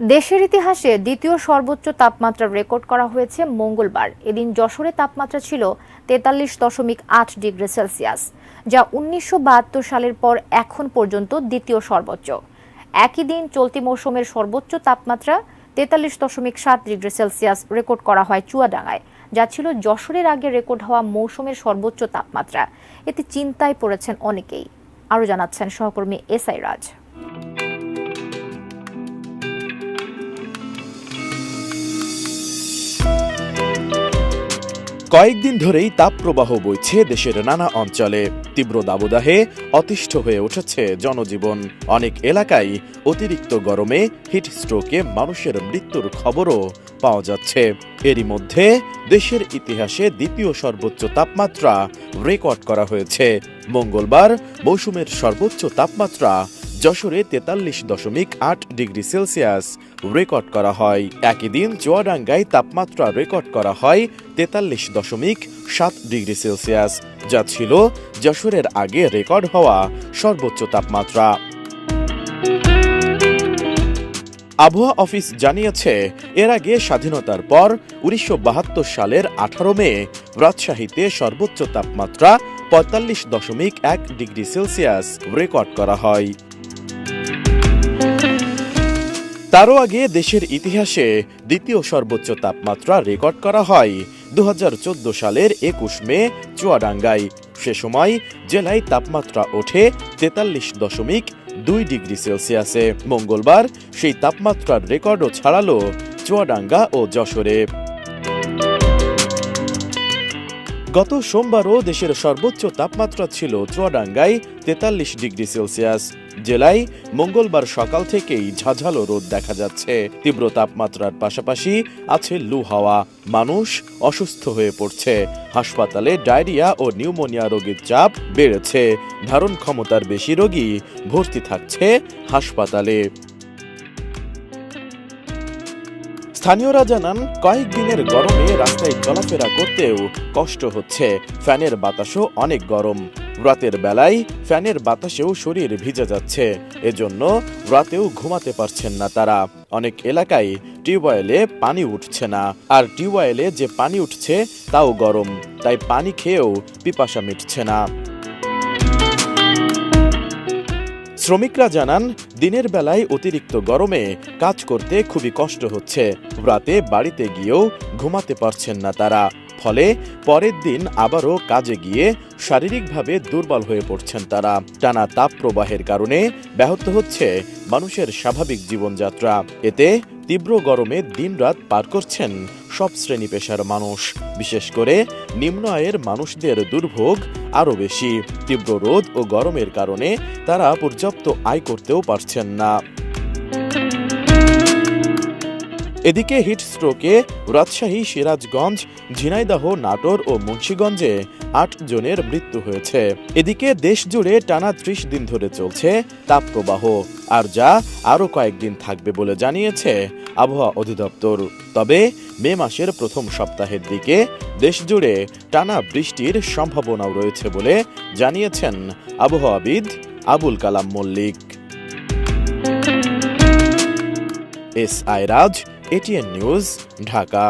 দেশের ইতিহাসে দ্বিতীয় সর্বোচ্চ তাপমাত্রা রেকর্ড করা হয়েছে মঙ্গলবার। এদিন যশোরে তাপমাত্রা ছিল ৪৩.৮ ডিগ্রি সেলসিয়াস, যা ১৯৭২ সালের পর এখন পর্যন্ত দ্বিতীয় সর্বোচ্চ। একই দিন চলতি মৌসুমের সর্বোচ্চ তাপমাত্রা ৪৩.৭ ডিগ্রি সেলসিয়াস রেকর্ড করা হয় চুয়াডাঙ্গায়, যা ছিল যশোরের আগে রেকর্ড হওয়া মৌসুমের সর্বোচ্চ তাপমাত্রা। এতে চিন্তায় পড়েছেন অনেকেই। আরও জানাচ্ছেন সহকর্মী এসআই রাজ। কয়েকদিন ধরেই তাপপ্রবাহ বইছে দেশের নানা অঞ্চলে। তীব্র দাবদাহে অতিষ্ঠ হয়ে উঠেছে জনজীবন। অনেক এলাকায় অতিরিক্ত গরমে হিট স্ট্রোকে মানুষের মৃত্যুর খবরও পাওয়া যাচ্ছে। এরই মধ্যে দেশের ইতিহাসে দ্বিতীয় সর্বোচ্চ তাপমাত্রা রেকর্ড করা হয়েছে। মঙ্গলবার মৌসুমের সর্বোচ্চ তাপমাত্রা যশোরে ৪৩.৮ ডিগ্রি সেলসিয়াস রেকর্ড করা হয়। একই দিন চুয়াডাঙ্গায় তাপমাত্রা রেকর্ড করা হয় ৪৩.৭ ডিগ্রি সেলসিয়াস, যা ছিল যশোরের আগে রেকর্ড হওয়া সর্বোচ্চ তাপমাত্রা। আবহাওয়া অফিস জানিয়েছে, এর আগে স্বাধীনতার পর ১৯৭২ সালের ১৮ মে রাজশাহীতে সর্বোচ্চ তাপমাত্রা ৪৫.১ ডিগ্রি সেলসিয়াস রেকর্ড করা হয়। তারও আগে দেশের ইতিহাসে দ্বিতীয় সর্বোচ্চ তাপমাত্রা রেকর্ড করা হয় ২০১৪ সালের ২১ মে চুয়াডাঙ্গায়। সে সময় জেলায় তাপমাত্রা ওঠে ৪৩.২ ডিগ্রি সেলসিয়াসে। মঙ্গলবার সেই তাপমাত্রার রেকর্ডও ছাড়ালো চুয়াডাঙ্গা ও যশোরে। গত সোমবারও দেশের সর্বোচ্চ তাপমাত্রা ছিল চুয়াডাঙ্গায় ৪৩ ডিগ্রি সেলসিয়াস। জেলায় মঙ্গলবার সকাল থেকেই ঝাঝালো রোদ দেখা যাচ্ছে। তীব্র তাপমাত্রার পাশাপাশি আছে লু হাওয়া। মানুষ অসুস্থ হয়ে পড়ছে। হাসপাতালে ডায়রিয়া ও নিউমোনিয়া রোগীর চাপ বেড়েছে। ধারণ ক্ষমতার বেশি রোগী ভর্তি থাকছে হাসপাতালে। স্থানীয়রা জানান, কয়েকদিনের গরমে রাস্তায় চলাফেরা করতেও কষ্ট হচ্ছে। ফ্যানের বাতাসও অনেক গরম। রাতের বেলায় ফ্যানের বাতাসেও শরীর ভিজে যাচ্ছে। এজন্য রাতেও ঘুমাতে পারছেন না তারা। অনেক এলাকায় টিউবওয়েলে পানি উঠছে না, আর টিউবওয়েলে যে পানি উঠছে তাও গরম, তাই পানি খেয়েও পিপাসা মিটছে না। শ্রমিকরা জানান, দিনের বেলায় অতিরিক্ত গরমে কাজ করতে খুবই কষ্ট হচ্ছে। রাতে বাড়িতে গিয়েও ঘুমাতে পারছেন না তারা। ফলে পরের দিন আবারও কাজে গিয়ে শারীরিকভাবে দুর্বল হয়ে পড়ছেন তারা। টানা তাপ প্রবাহের কারণে ব্যাহত হচ্ছে মানুষের স্বাভাবিক জীবনযাত্রা। এতে তীব্র গরমে দিনরাত পার করছেন সব শ্রেণী পেশার মানুষ। বিশেষ করে নিম্ন আয়ের মানুষদের দুর্ভোগ আরও বেশি। তীব্র রোদ ও গরমের কারণে তারা পর্যাপ্ত আয় করতেও পারছেন না। এদিকে হিট স্ট্রোকে রাজশাহী, সিরাজগঞ্জ, ঝিনাইদহ, নাটোর ও মুন্সিগঞ্জে ৮ জনের মৃত্যু হয়েছে। এদিকে দেশ জুড়ে টানা ৩০ দিন ধরে চলছে তাপপ্রবাহ, আর যা আরও কয়েকদিন থাকবে বলে জানিয়েছে আবহাওয়া অধিদপ্তর। তবে মে মাসের প্রথম সপ্তাহের দিকে দেশ জুড়ে টানা বৃষ্টির সম্ভাবনাও রয়েছে বলে জানিয়েছেন আবহাওয়াবিদ আবুল কালাম মল্লিক। এসআই রাজ, এটিএন নিউজ, ঢাকা।